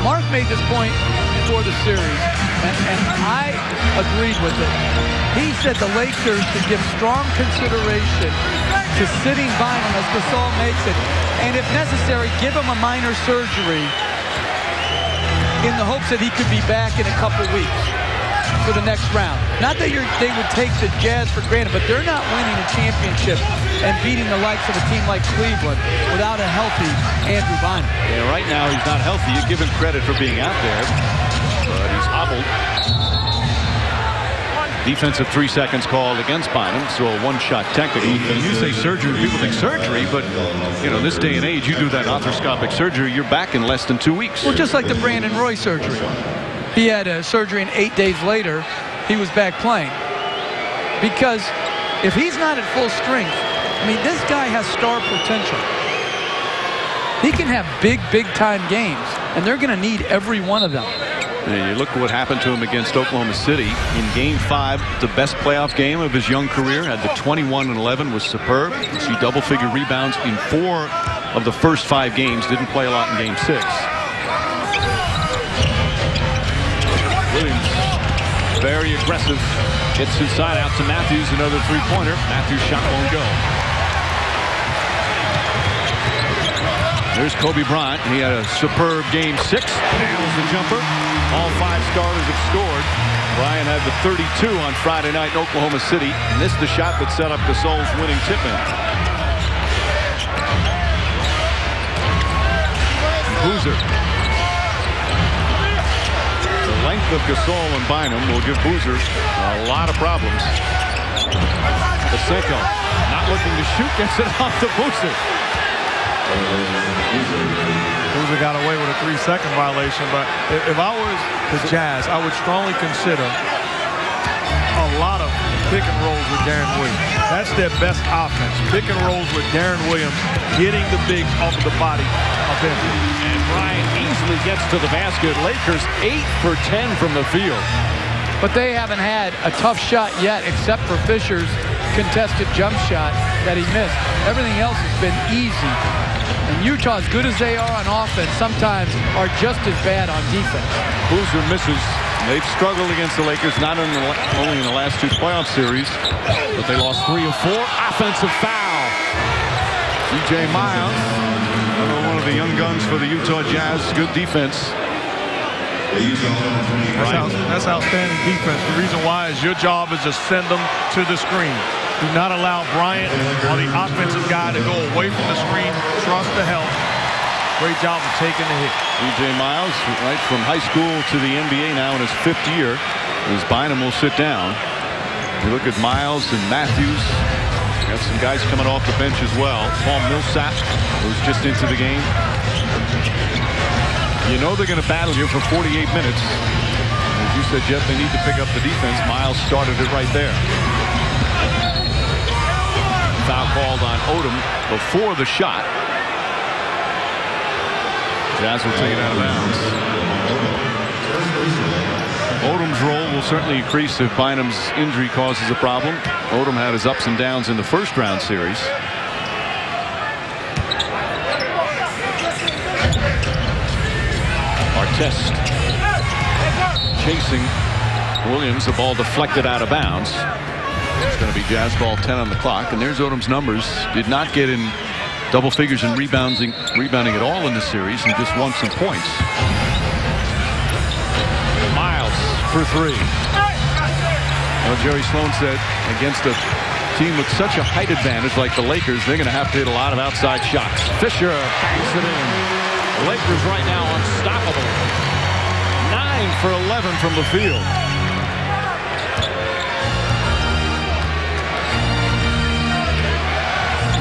Mark made this point before the series, and I agreed with it. He said the Lakers should give strong consideration to sitting Bynum as Gasol makes it, and if necessary, give him a minor surgery in the hopes that he could be back in a couple weeks for the next round. Not that they would take the Jazz for granted, but they're not winning a championship and beating the likes of a team like Cleveland without a healthy Andrew Bynum. Yeah, right now he's not healthy. You give him credit for being out there, but he's hobbled. Defensive 3 seconds called against Bynum, so a one-shot technical. When you say surgery, people think surgery, but you know, this day and age, you do that arthroscopic surgery, you're back in less than 2 weeks. Well, just like the Brandon Roy surgery. He had a surgery, and 8 days later, he was back playing. Because if he's not at full strength, I mean, this guy has star potential. He can have big-time games, and they're going to need every one of them. And you look at what happened to him against Oklahoma City in Game 5, the best playoff game of his young career. Had the 21 and 11, was superb. You see double-figure rebounds in 4 of the first 5 games. Didn't play a lot in Game 6. Williams, very aggressive. Hits inside out to Matthews, another three-pointer. Matthews' shot won't go. There's Kobe Bryant. He had a superb Game 6. Nails the jumper. All 5 starters have scored. Bryant had the 32 on Friday night in Oklahoma City. Missed the shot that set up Gasol's winning tip-in. Boozer. The length of Gasol and Bynum will give Boozer a lot of problems. Pasenko not looking to shoot, gets it off to Boozer. Boozer got away with a 3-second violation, but if I was the Jazz, I would strongly consider a lot of pick and rolls with Darren Williams. That's their best offense. Pick and rolls with Darren Williams, getting the bigs off of the body offensively. And Bryant easily gets to the basket. Lakers 8 for 10 from the field. But they haven't had a tough shot yet, except for Fisher's contested jump shot that he missed. Everything else has been easy. And Utah, as good as they are on offense, sometimes are just as bad on defense. Boozer misses. They've struggled against the Lakers, not only in the last 2 playoff series, but they lost 3 of 4. Offensive foul. DJ Miles, one of the young guns for the Utah Jazz. Good defense. That's outstanding defense. The reason why is your job is to send them to the screen. Do not allow Bryant or the offensive guy to go away from the screen. Trust the help. Great job of taking the hit. DJ Miles, right from high school to the NBA now in his 5th year, as Bynum will sit down. You look at Miles and Matthews. Got some guys coming off the bench as well. Paul Millsap, who's just into the game. You know they're going to battle you for 48 minutes. As you said, Jeff, they need to pick up the defense. Miles started it right there. Foul called on Odom before the shot. Jazz will take it out of bounds. Odom's role will certainly increase if Bynum's injury causes a problem. Odom had his ups and downs in the first round series. Artest chasing Williams. The ball deflected out of bounds. It's going to be Jazz ball 10 on the clock. And there's Odom's numbers. Did not get in double figures in rebounding at all in this series, and just won some points. Miles for 3. Well, Jerry Sloan said against a team with such a height advantage like the Lakers, they're going to have to hit a lot of outside shots. Fisher bangs it in. The Lakers right now unstoppable. 9 for 11 from the field.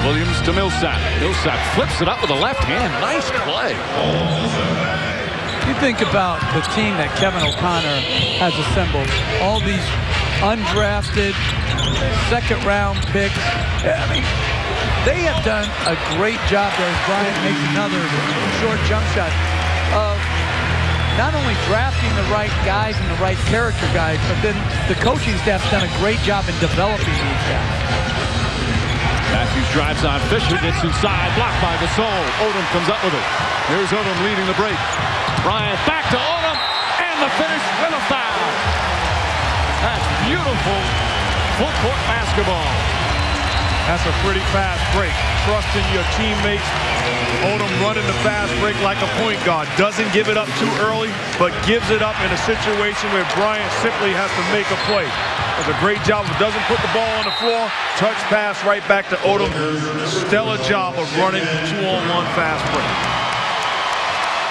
Williams to Millsap. Millsap flips it up with the left hand. Nice play. You think about the team that Kevin O'Connor has assembled. All these undrafted second-round picks. I mean, they have done a great job there as Bryant makes another short jump shot of not only drafting the right guys and the right character guys, but then the coaching staff's done a great job in developing these guys. Matthews drives on Fisher, gets inside, blocked by Gasol. Odom comes up with it. Here's Odom leading the break. Bryant back to Odom, and the finish with a foul. That's beautiful full court basketball. That's a pretty fast break. Trusting your teammates. Odom running the fast break like a point guard. Doesn't give it up too early, but gives it up in a situation where Bryant simply has to make a play. Does a great job. Doesn't put the ball on the floor. Touch pass right back to Odom. Stellar job of running 2-on-1 fast break.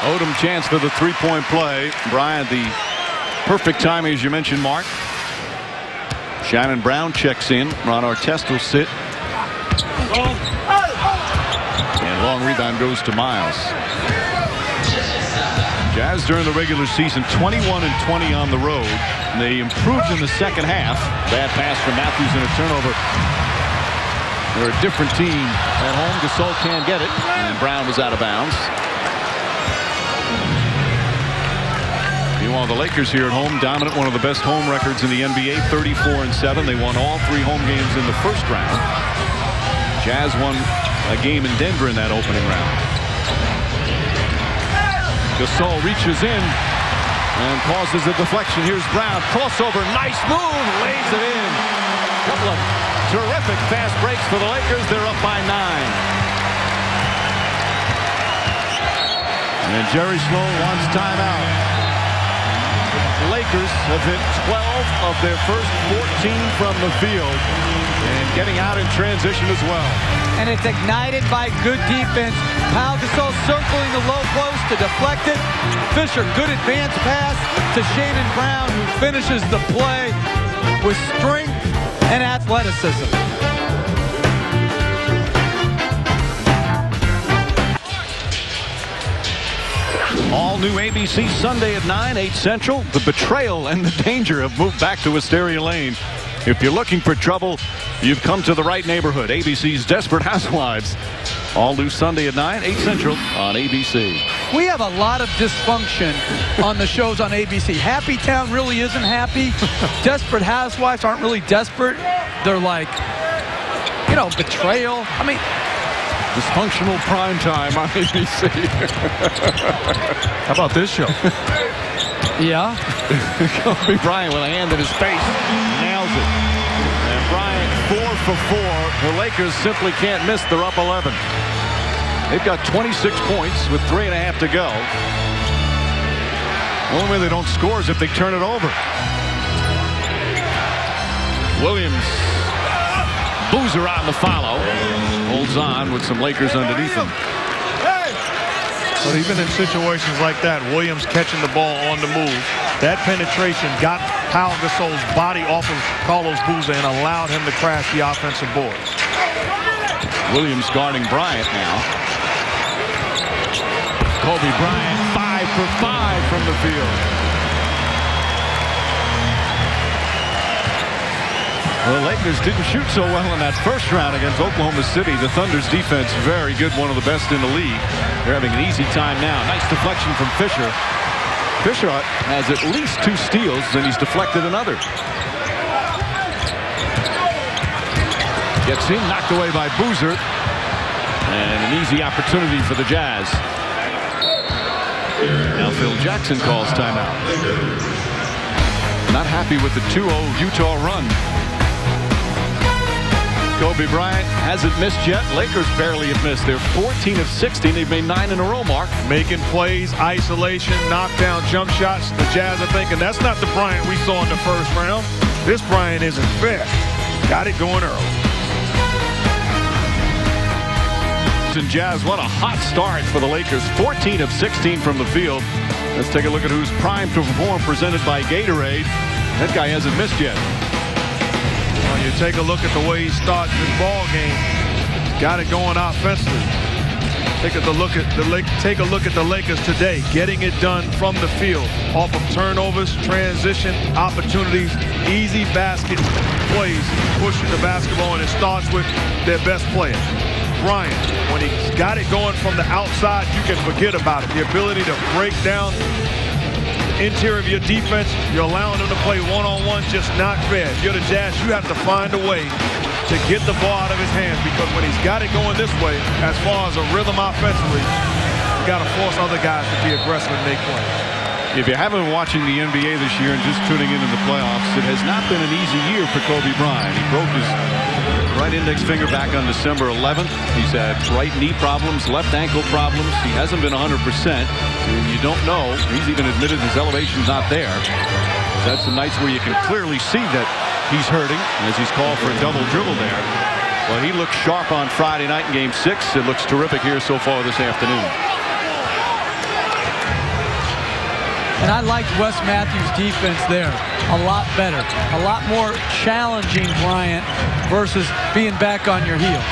Odom chance for the three-point play. Bryant, the perfect timing, as you mentioned, Mark. Shannon Brown checks in. Ron Artest will sit. And long rebound goes to Miles. Jazz during the regular season 21-20 on the road. And they improved in the second half. Bad pass from Matthews and a turnover. They're a different team at home. Gasol can't get it. And Brown was out of bounds. Meanwhile, the Lakers here at home, dominant, one of the best home records in the NBA, 34-7. They won all 3 home games in the first round. Jazz won a game in Denver in that opening round. Gasol reaches in and causes a deflection. Here's Brown, crossover, nice move, lays it in. Couple of terrific fast breaks for the Lakers. They're up by 9. And Jerry Sloan wants timeout. The Lakers have hit 12 of their first 14 from the field and getting out in transition as well. And it's ignited by good defense. Pau Gasol circling the low post to deflect it. Fisher, good advance pass to Shannon Brown, who finishes the play with strength and athleticism. All new ABC Sunday at 9, 8 Central. The betrayal and the danger have moved back to Wisteria Lane. If you're looking for trouble, you've come to the right neighborhood. ABC's Desperate Housewives. All new Sunday at 9, 8 Central on ABC. We have a lot of dysfunction on the shows on ABC. Happy Town really isn't happy. Desperate Housewives aren't really desperate. They're like, you know, betrayal. I mean, dysfunctional prime time on ABC. How about this show? Yeah. Kobe Bryant with a hand in his face. Nails it. And Bryant 4 for 4. The Lakers simply can't miss. They're up 11. They've got 26 points with 3.5 to go. The only way they don't score is if they turn it over. Williams. Boozer on the follow. Holds on with some Lakers underneath him. But even in situations like that, Williams catching the ball on the move, that penetration got Pau Gasol's body off of Carlos Boozer and allowed him to crash the offensive boards. Williams guarding Bryant now. Kobe Bryant 5 for 5 from the field. The Lakers didn't shoot so well in that first round against Oklahoma City. The Thunder's defense very good, one of the best in the league. They're having an easy time now. Nice deflection from Fisher. Fisher has at least 2 steals, and he's deflected another. Gets in, knocked away by Boozer. And an easy opportunity for the Jazz. Now Phil Jackson calls timeout. Not happy with the 2-0 Utah run. Kobe Bryant hasn't missed yet. Lakers barely have missed. They're 14 of 16. They've made 9 in a row, Mark. Making plays, isolation, knockdown, jump shots. The Jazz are thinking that's not the Bryant we saw in the first round. This Bryant isn't fair. Got it going early. And Jazz, what a hot start for the Lakers. 14 of 16 from the field. Let's take a look at who's primed to perform, presented by Gatorade. That guy hasn't missed yet. Well, you take a look at the way he starts this ball game. Got it going offensively. Take a look at the Lakers today, getting it done from the field, off of turnovers, transition, opportunities, easy basket plays, pushing the basketball, and it starts with their best player. Bryant, when he's got it going from the outside, you can forget about it. The ability to break down interior of your defense, you're allowing them to play one-on-one, just not fair. If you're the Jazz, you have to find a way to get the ball out of his hands, because when he's got it going this way, as far as a rhythm offensively, got to force other guys to be aggressive and make plays. If you haven't been watching the NBA this year and just tuning into the playoffs, it has not been an easy year for Kobe Bryant. He broke his right index finger back on December 11th. He's had right knee problems, left ankle problems. He hasn't been 100%. And you don't know. He's even admitted his elevation's not there. That's the nights where you can clearly see that he's hurting as he's called for a double dribble there. Well, he looked sharp on Friday night in Game 6. It looks terrific here so far this afternoon. And I liked Wes Matthews' defense there a lot better. A lot more challenging Bryant versus being back on your heels.